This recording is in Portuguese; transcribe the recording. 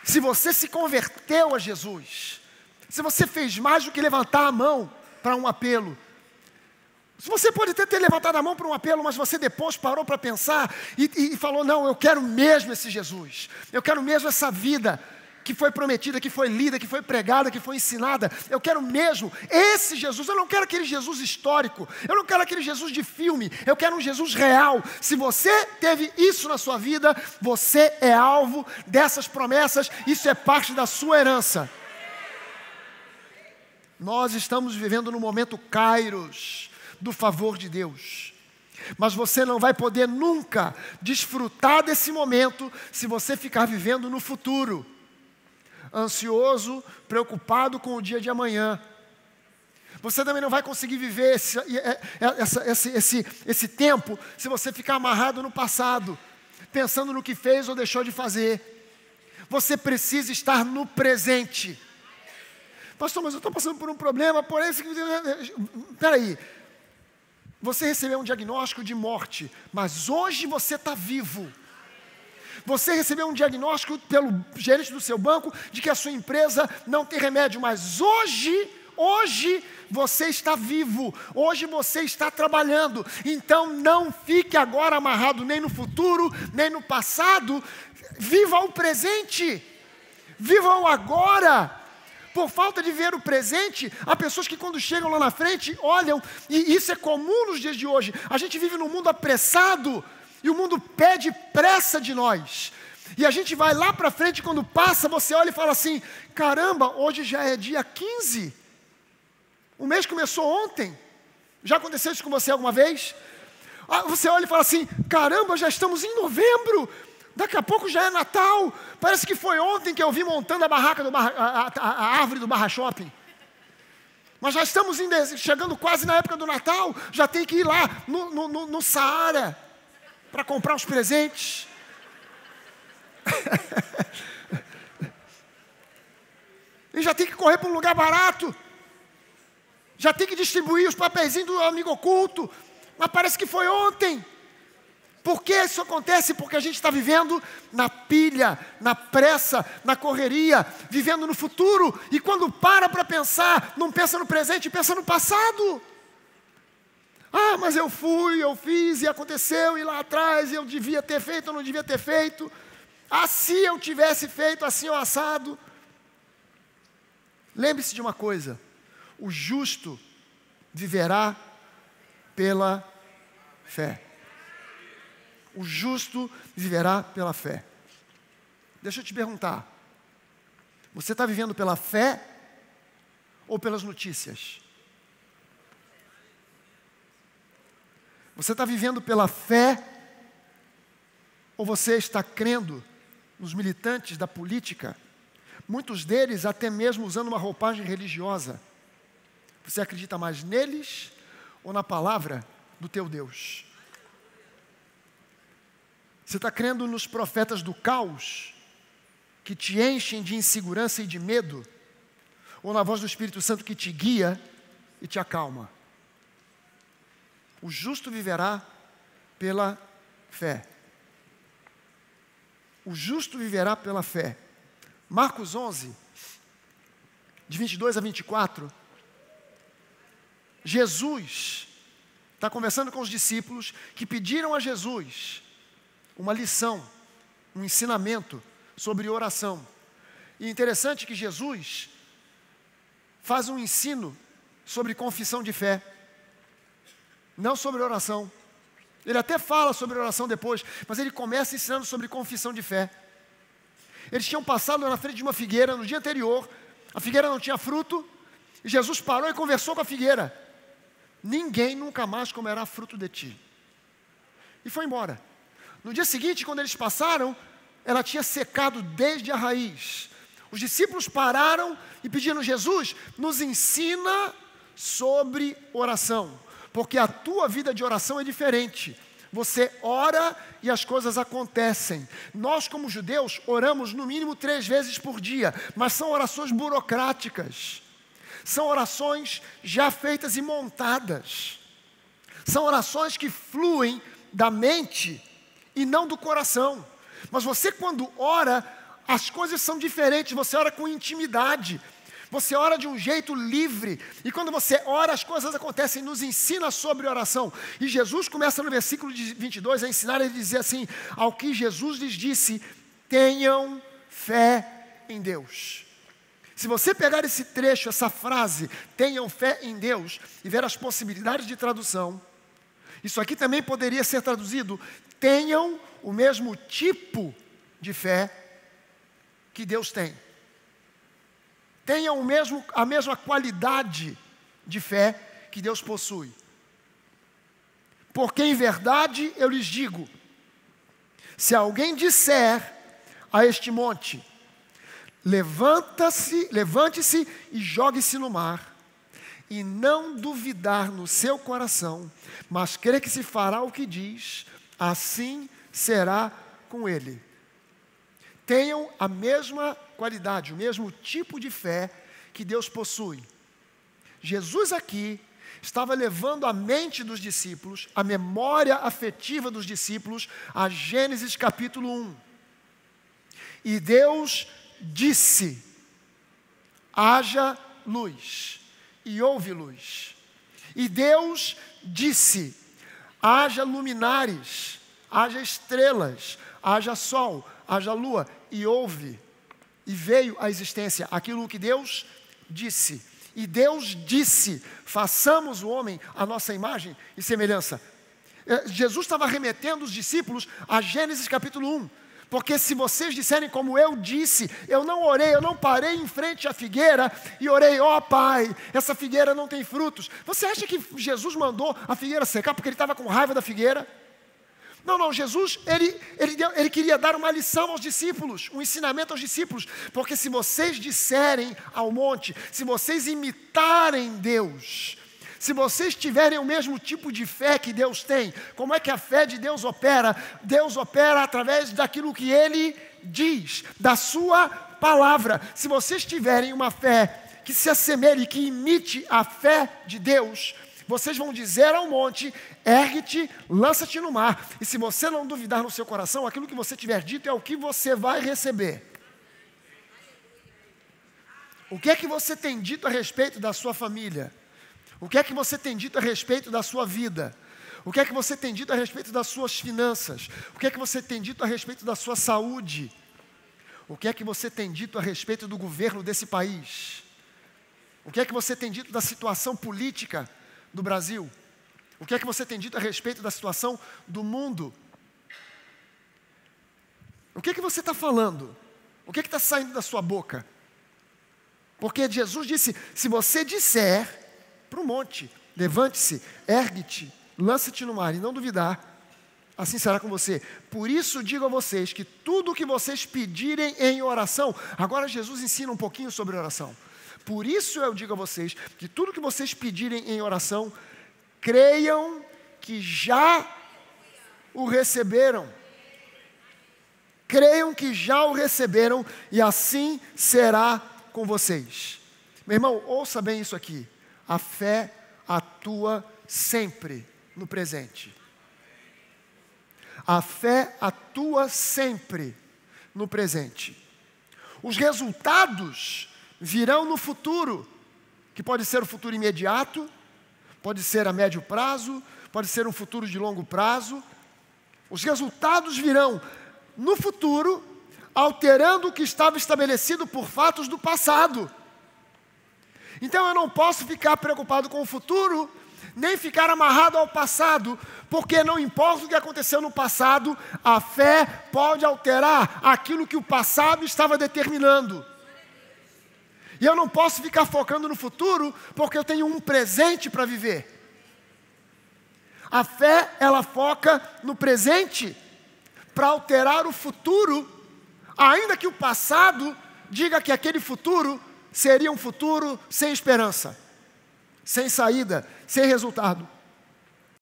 Se você se converteu a Jesus, se você fez mais do que levantar a mão para um apelo, se você pode até ter levantado a mão para um apelo, mas você depois parou para pensar e falou, não, eu quero mesmo esse Jesus, eu quero mesmo essa vida que foi prometida, que foi lida, que foi pregada, que foi ensinada, eu quero mesmo esse Jesus, eu não quero aquele Jesus histórico, eu não quero aquele Jesus de filme, eu quero um Jesus real. Se você teve isso na sua vida, você é alvo dessas promessas, isso é parte da sua herança. Nós estamos vivendo no momento Kairos, do favor de Deus. Mas você não vai poder nunca desfrutar desse momento se você ficar vivendo no futuro, ansioso, preocupado com o dia de amanhã. Você também não vai conseguir viver esse tempo se você ficar amarrado no passado, pensando no que fez ou deixou de fazer. Você precisa estar no presente. Pastor, mas eu estou passando por um problema, porém... Espera aí. Você recebeu um diagnóstico de morte, mas hoje você está vivo. Você recebeu um diagnóstico pelo gerente do seu banco de que a sua empresa não tem remédio, mas hoje você está vivo, hoje você está trabalhando. Então não fique agora amarrado nem no futuro, nem no passado. Viva o presente, viva o agora. Por falta de ver o presente, há pessoas que quando chegam lá na frente, olham, e isso é comum nos dias de hoje. A gente vive num mundo apressado, e o mundo pede pressa de nós. E a gente vai lá para frente, quando passa, você olha e fala assim, caramba, hoje já é dia 15. O mês começou ontem. Já aconteceu isso com você alguma vez? Você olha e fala assim, caramba, já estamos em novembro. Daqui a pouco já é Natal. Parece que foi ontem que eu vi montando a árvore do Barra Shopping. Mas já estamos chegando quase na época do Natal. Já tem que ir lá no Saara para comprar os presentes. E já tem que correr para um lugar barato. Já tem que distribuir os papeizinhos do amigo oculto. Mas parece que foi ontem. Por que isso acontece? Porque a gente está vivendo na pilha, na pressa, na correria, vivendo no futuro. E quando para pensar, não pensa no presente, pensa no passado. Ah, mas eu fiz e aconteceu, e lá atrás eu devia ter feito ou não devia ter feito. Ah, se eu tivesse feito assim ou assado. Lembre-se de uma coisa, o justo viverá pela fé. O justo viverá pela fé. Deixa eu te perguntar, você está vivendo pela fé ou pelas notícias? Você está vivendo pela fé ou você está crendo nos militantes da política? Muitos deles até mesmo usando uma roupagem religiosa. Você acredita mais neles ou na palavra do teu Deus? Você está crendo nos profetas do caos, que te enchem de insegurança e de medo? Ou na voz do Espírito Santo que te guia e te acalma? O justo viverá pela fé. O justo viverá pela fé. Marcos 11, de 22 a 24, Jesus está conversando com os discípulos que pediram a Jesus uma lição, um ensinamento sobre oração. E interessante que Jesus faz um ensino sobre confissão de fé, não sobre oração. Ele até fala sobre oração depois, mas ele começa ensinando sobre confissão de fé. Eles tinham passado na frente de uma figueira no dia anterior, a figueira não tinha fruto, e Jesus parou e conversou com a figueira. Ninguém nunca mais comerá fruto de ti. E foi embora. No dia seguinte, quando eles passaram, ela tinha secado desde a raiz. Os discípulos pararam e pediram, Jesus, nos ensina sobre oração, porque a tua vida de oração é diferente. Você ora e as coisas acontecem. Nós, como judeus, oramos no mínimo 3 vezes por dia, mas são orações burocráticas. São orações já feitas e montadas. São orações que fluem da mente e não do coração. Mas você, quando ora, as coisas são diferentes, você ora com intimidade. Você ora de um jeito livre. E quando você ora, as coisas acontecem. Nos ensina sobre oração. E Jesus começa no versículo 22 a ensinar e dizer assim: ao que Jesus lhes disse, tenham fé em Deus. Se você pegar esse trecho, essa frase, tenham fé em Deus, e ver as possibilidades de tradução, isso aqui também poderia ser traduzido: tenham o mesmo tipo de fé que Deus tem. Tenham a mesma qualidade de fé que Deus possui. Porque em verdade eu lhes digo, se alguém disser a este monte, levante-se e jogue-se no mar, e não duvidar no seu coração, mas crer que se fará o que diz, assim será com ele. Tenham a mesma qualidade, o mesmo tipo de fé que Deus possui. Jesus aqui estava levando a mente dos discípulos, a memória afetiva dos discípulos, a Gênesis capítulo 1. E Deus disse: haja luz, e houve luz. E Deus disse: haja luminares, haja estrelas, haja sol, haja lua, e houve, e veio à existência aquilo que Deus disse. E Deus disse: façamos o homem à nossa imagem e semelhança. Jesus estava remetendo os discípulos a Gênesis capítulo 1. Porque se vocês disserem como eu disse, eu não orei, eu não parei em frente à figueira e orei: ó Pai, essa figueira não tem frutos. Você acha que Jesus mandou a figueira secar porque ele estava com raiva da figueira? Não, Jesus, ele queria dar uma lição aos discípulos, um ensinamento aos discípulos. Porque se vocês disserem ao monte, se vocês imitarem Deus, se vocês tiverem o mesmo tipo de fé que Deus tem, como é que a fé de Deus opera? Deus opera através daquilo que Ele diz, da sua palavra. Se vocês tiverem uma fé que se assemelhe, que imite a fé de Deus, vocês vão dizer ao monte: ergue-te, lança-te no mar. E se você não duvidar no seu coração, aquilo que você tiver dito é o que você vai receber. O que é que você tem dito a respeito da sua família? O que é que você tem dito a respeito da sua vida? O que é que você tem dito a respeito das suas finanças? O que é que você tem dito a respeito da sua saúde? O que é que você tem dito a respeito do governo desse país? O que é que você tem dito da situação política do Brasil? O que é que você tem dito a respeito da situação do mundo? O que é que você está falando? O que é que está saindo da sua boca? Porque Jesus disse: se você disser para o monte, levante-se, ergue-te, lança-te no mar, e não duvidar, assim será com você. Por isso digo a vocês que tudo o que vocês pedirem em oração. Agora Jesus ensina um pouquinho sobre oração. Por isso eu digo a vocês que tudo que vocês pedirem em oração, creiam que já o receberam. Creiam que já o receberam, e assim será com vocês. Meu irmão, ouça bem isso aqui. A fé atua sempre no presente. A fé atua sempre no presente. Os resultados virão no futuro, que pode ser o futuro imediato, pode ser a médio prazo, pode ser um futuro de longo prazo. Os resultados virão no futuro, alterando o que estava estabelecido por fatos do passado. Então eu não posso ficar preocupado com o futuro, nem ficar amarrado ao passado, porque não importa o que aconteceu no passado, a fé pode alterar aquilo que o passado estava determinando. E eu não posso ficar focando no futuro, porque eu tenho um presente para viver. A fé, ela foca no presente para alterar o futuro, ainda que o passado diga que aquele futuro seria um futuro sem esperança, sem saída, sem resultado.